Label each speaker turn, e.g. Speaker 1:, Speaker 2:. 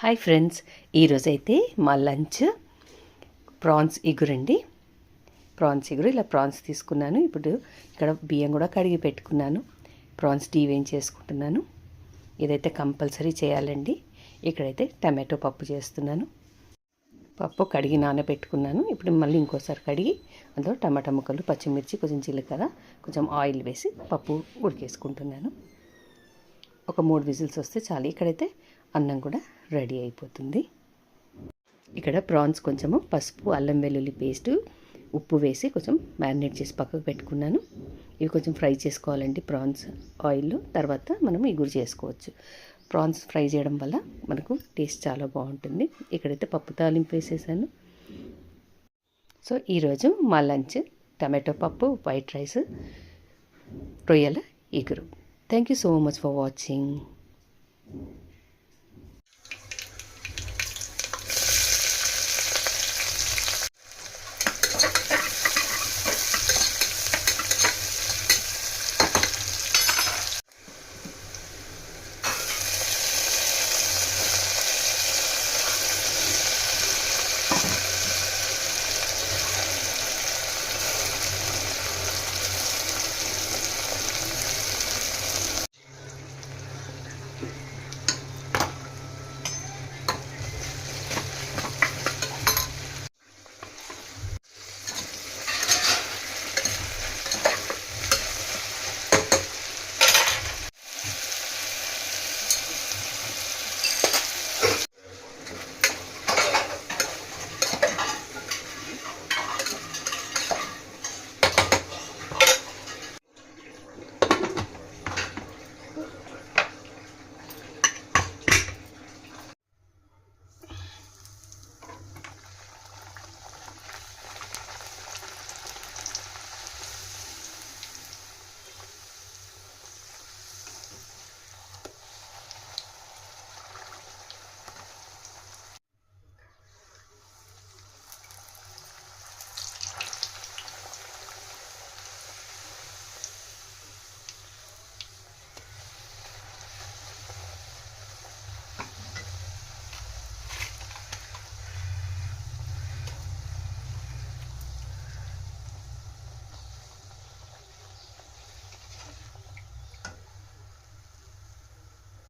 Speaker 1: Hi friends, ఈరోజైతే మా lunch prawns ఎగురండి. Prawns ఎగురు ఇలా ప్రాన్స్ తీసుకున్నాను. ఇప్పుడు ఇక్కడ బియ్యం కూడా కడిగి పెట్టుకున్నాను. ప్రాన్స్ చేసుకుంటున్నాను. ఇదైతే కంపల్సరీ చేయాలండి. ఇక్కడైతే టమాటో పప్పు చేస్తున్నాను. పప్పు కడిగి నానబెట్టుకున్నాను. ఇప్పుడు మళ్ళీ ఇంకోసారి కడిగి అందులో టమాటా ముక్కలు, పచ్చిమిర్చి, కొంచెం జీలకర్ర, కొంచెం ఆయిల్ వేసి పప్పు ఉడికేసుకుంటున్నాను. ఒక 3 విజిల్స్ వస్తే చాలు. ఇక్కడైతే అన్నం కూడా రెడీ అయిపోతుంది. ఇక్కడ ప్రాన్స్ కొంచెము పసుపు, అల్లం వెల్లుల్లి పేస్టు, ఉప్పు వేసి కొంచెం మ్యారినేట్ చేసి పక్కకు పెట్టుకున్నాను. ఇవి కొంచెం ఫ్రై చేసుకోవాలండి ప్రాన్స్ ఆయిల్లో. తర్వాత మనం ఇగురు చేసుకోవచ్చు. ప్రాన్స్ ఫ్రై చేయడం వల్ల మనకు టేస్ట్ చాలా బాగుంటుంది. ఇక్కడైతే పప్పు తాలింపు వేసేసాను. సో ఈరోజు మా లంచ్ టమాటో పప్పు, వైట్ రైస్, రొయ్యల ఇగురు. Thank you so much for watching.